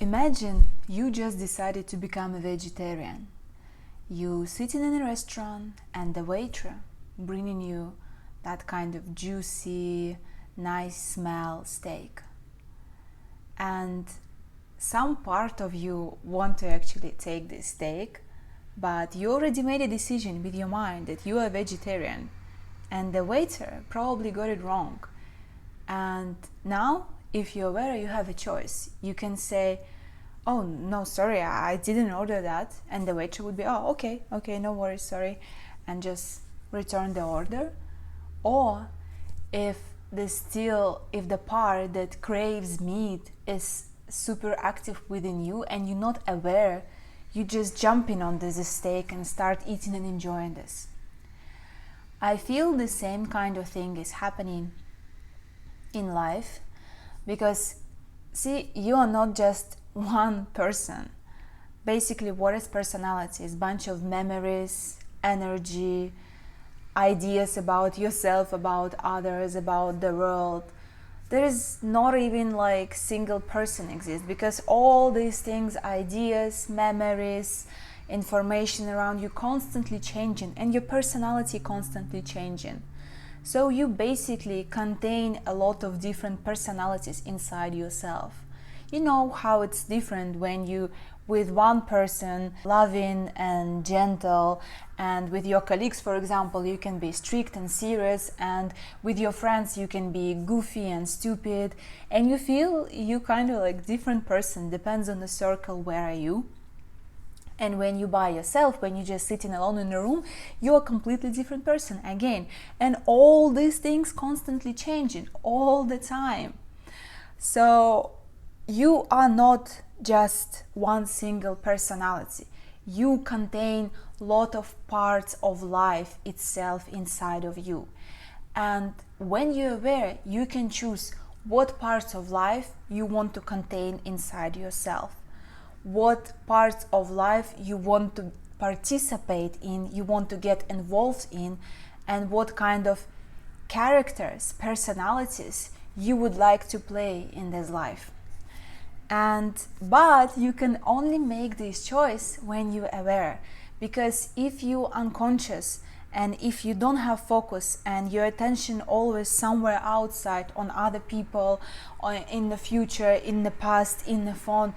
Imagine you just decided to become a vegetarian. You sitting in a restaurant and the waiter bringing you that kind of juicy, nice smell steak. And some part of you want to actually take this steak, but you already made a decision with your mind that you are a vegetarian, and the waiter probably got it wrong. And now, if you're aware, you have a choice. You can say, oh no, sorry, I didn't order that, and the waiter would be, oh okay, no worries, sorry, and just return the order. Or if the part that craves meat is super active within you and you're not aware, you just jump in on this steak and start eating and enjoying this. I feel the same kind of thing is happening in life, because see, you are not just one person. Basically, what is personality? It's a bunch of memories, energy, ideas about yourself, about others, about the world. There is not even like single person exists, because all these things, ideas, memories, information around you constantly changing, and your personality constantly changing. So you basically contain a lot of different personalities inside yourself. You know how it's different when you with one person loving and gentle, and with your colleagues, for example, you can be strict and serious, and with your friends you can be goofy and stupid, and you feel you kind of like different person, depends on the circle where are you. And when you by yourself, when you're just sitting alone in a room, you're a completely different person again. And all these things constantly changing all the time. So you are not just one single personality. You contain a lot of parts of life itself inside of you. And when you're aware, you can choose what parts of life you want to contain inside yourself, what parts of life you want to participate in, you want to get involved in, and what kind of characters, personalities you would like to play in this life. But you can only make this choice when you're aware, because if you're unconscious and if you don't have focus and your attention always somewhere outside on other people, or in the future, in the past, in the phone,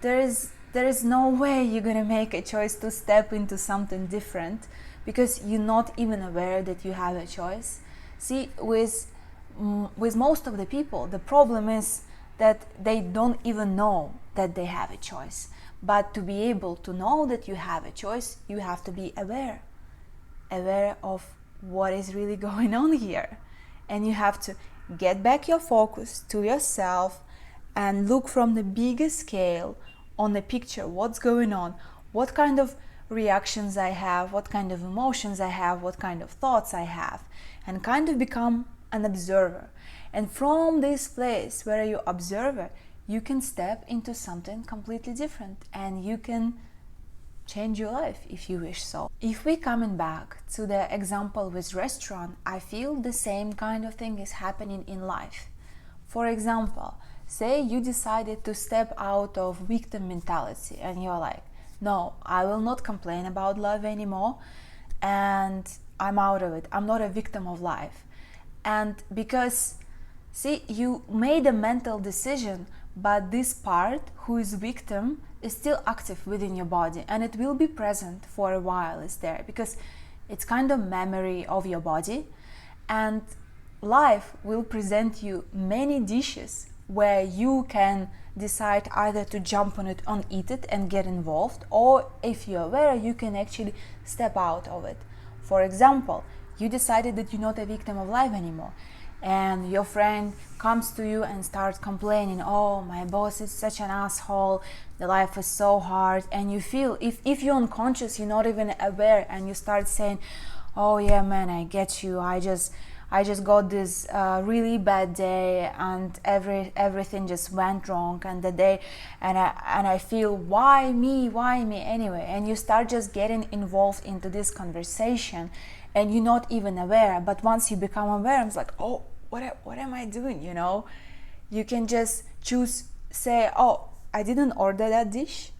there is no way you're gonna make a choice to step into something different, because you're not even aware that you have a choice. See, with most of the people, the problem is that they don't even know that they have a choice. But to be able to know that you have a choice, you have to be aware of what is really going on here. And you have to get back your focus to yourself and look from the bigger scale on the picture, what's going on, what kind of reactions I have, what kind of emotions I have, what kind of thoughts I have, and kind of become an observer. And from this place where you observer, you can step into something completely different, and you can change your life if you wish so. If we coming back to the example with restaurant, I feel the same kind of thing is happening in life. For example, say you decided to step out of victim mentality, and you're like, no, I will not complain about life anymore, and I'm out of it. I'm not a victim of life. And because, see, you made a mental decision, but this part who is victim is still active within your body, and it will be present for a while. It's there because it's kind of memory of your body, and life will present you many dishes where you can decide either to jump on it and eat it and get involved, or if you're aware, you can actually step out of it. For example, you decided that you're not a victim of life anymore, and your friend comes to you and starts complaining, oh, my boss is such an asshole, the life is so hard, and you feel, if you're unconscious, you're not even aware, and you start saying, oh yeah man, I get you, I just got this really bad day, and everything just went wrong, and the day, and I feel, why me anyway, and you start just getting involved into this conversation, and you're not even aware. But once you become aware, it's like, oh, what am I doing? You know, you can just choose, say, oh, I didn't order that dish.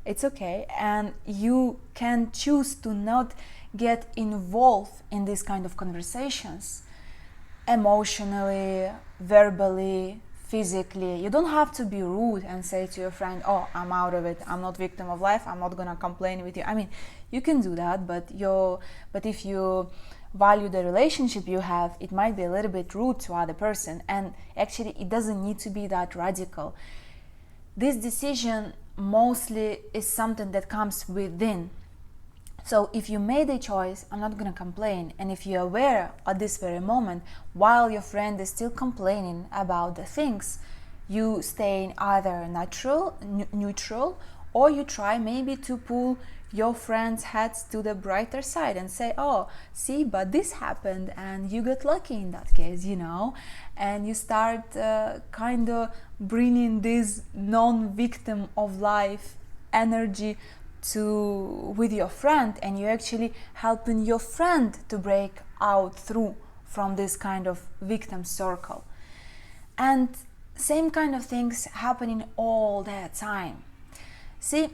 It's okay. And you can choose to not get involved in these kind of conversations emotionally, verbally, physically. You don't have to be rude and say to your friend, oh, I'm out of it, I'm not victim of life, I'm not gonna complain with you. I mean, you can do that, but if you value the relationship you have, it might be a little bit rude to other person, and actually it doesn't need to be that radical. This decision mostly is something that comes within. So if you made a choice, I'm not gonna complain. And if you're aware at this very moment, while your friend is still complaining about the things, you stay in either neutral, or you try maybe to pull your friend's heads to the brighter side and say, oh, see, but this happened and you got lucky in that case, and you start kind of bringing this non-victim of life energy with your friend, and you're actually helping your friend to break out through from this kind of victim circle. And same kind of things happening all the time. See,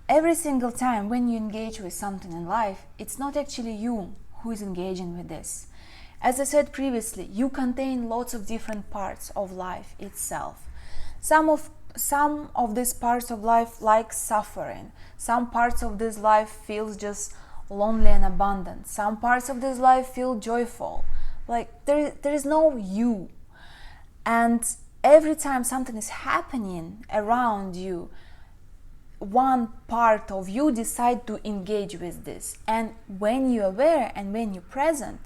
every single time when you engage with something in life, it's not actually you who is engaging with this. As I said previously, you contain lots of different parts of life itself. Some of these parts of life like suffering. Some parts of this life feels just lonely and abundant. Some parts of this life feel joyful. Like there is no you. And every time something is happening around you, one part of you decide to engage with this. And when you're aware and when you're present,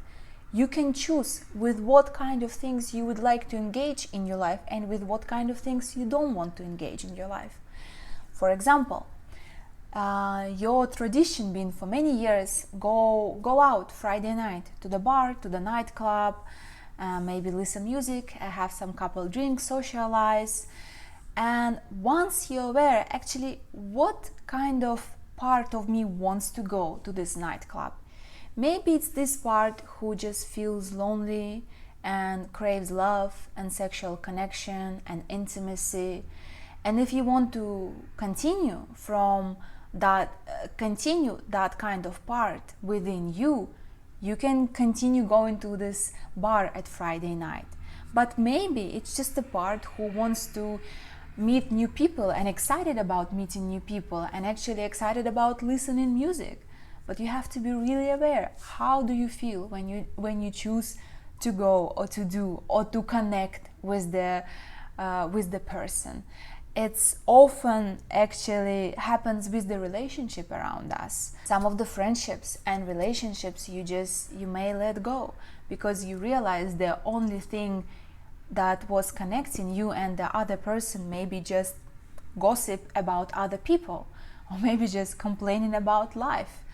you can choose with what kind of things you would like to engage in your life and with what kind of things you don't want to engage in your life. For example, your tradition been for many years go out Friday night to the bar, to the nightclub, maybe listen music, have some couple drinks, socialize. And once you're aware, actually, what kind of part of me wants to go to this nightclub? Maybe it's this part who just feels lonely and craves love and sexual connection and intimacy. And if you want to continue that kind of part within you, you can continue going to this bar at Friday night. But maybe it's just the part who wants to meet new people and excited about meeting new people and actually excited about listening music. But you have to be really aware. How do you feel when you choose to go or to do or to connect with the person? It's often actually happens with the relationship around us. Some of the friendships and relationships you may let go because you realize the only thing that was connecting you and the other person maybe just gossip about other people, or maybe just complaining about life,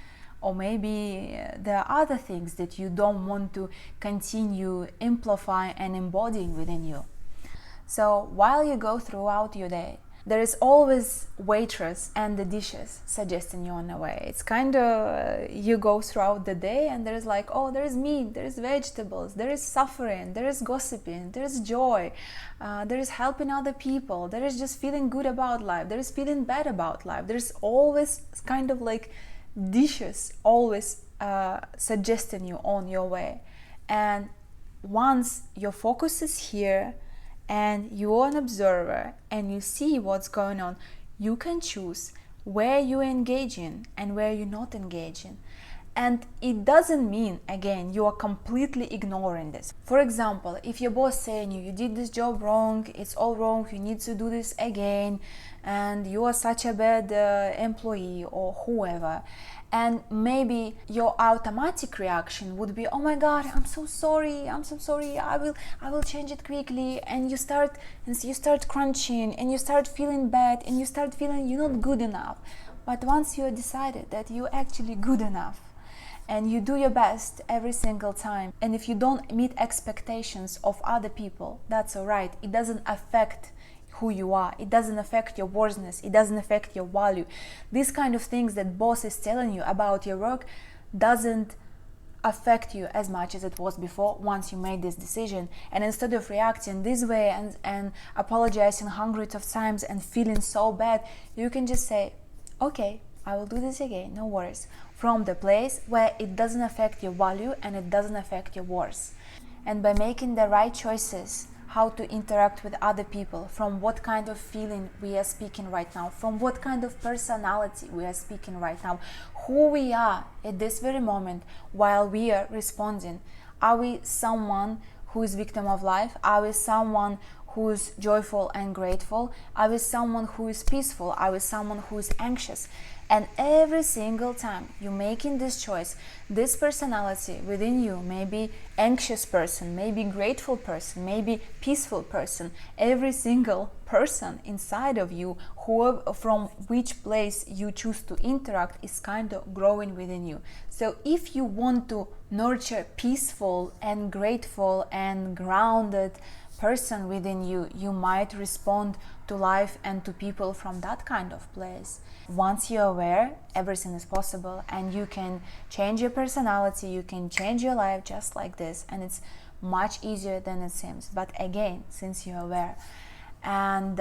or maybe there are other things that you don't want to continue amplifying and embodying within you. So while you go throughout your day, there is always waitress and the dishes suggesting you on the way. It's kind of you go throughout the day and there's like, oh, there is meat, there is vegetables, there is suffering, there is gossiping, there is joy, there is helping other people, there is just feeling good about life, there is feeling bad about life. There's always kind of like dishes always suggesting you on your way. And once your focus is here and you're an observer and you see what's going on, you can choose where you engage in and where you're not engaging. And it doesn't mean, again, you are completely ignoring this. For example, if your boss saying you did this job wrong, it's all wrong, you need to do this again, and you are such a bad employee or whoever, and maybe your automatic reaction would be, oh my god, I'm so sorry, I will change it quickly. And you start crunching and you start feeling bad and you start feeling you're not good enough. But once you decided that you're actually good enough and you do your best every single time, and if you don't meet expectations of other people, that's all right. It doesn't affect who you are, it doesn't affect your worthiness, it doesn't affect your value. These kind of things that boss is telling you about your work doesn't affect you as much as it was before once you made this decision. And instead of reacting this way and apologizing hundreds of times and feeling so bad, you can just say, okay, I will do this again, no worries, from the place where it doesn't affect your value and it doesn't affect your worth. And by making the right choices, how to interact with other people, from what kind of feeling we are speaking right now, from what kind of personality we are speaking right now, who we are at this very moment while we are responding. Are we someone who is victim of life? Are we someone who is joyful and grateful? Are we someone who is peaceful? Are we someone who is anxious? And every single time you're making this choice, this personality within you, maybe anxious person, maybe grateful person, maybe peaceful person, every single person inside of you, whoever, from which place you choose to interact, is kind of growing within you. So if you want to nurture peaceful and grateful and grounded person within you, you might respond to life and to people from that kind of place. Once you're aware, everything is possible, and you can change your personality, you can change your life just like this, and it's much easier than it seems. But again, since you're aware, and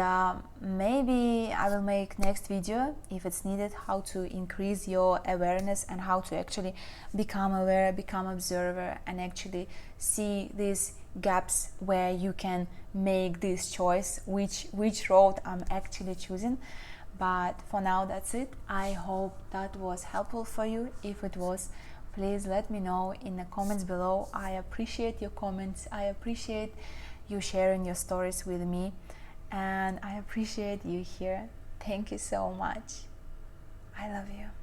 maybe I will make next video if it's needed, how to increase your awareness and how to actually become aware, become observer, and actually see these gaps where you can make this choice, which road I'm actually choosing. But for now, that's it. I hope that was helpful for you. If it was, please let me know in the comments below. I appreciate your comments. I appreciate you sharing your stories with me, and I appreciate you here. Thank you so much. I love you.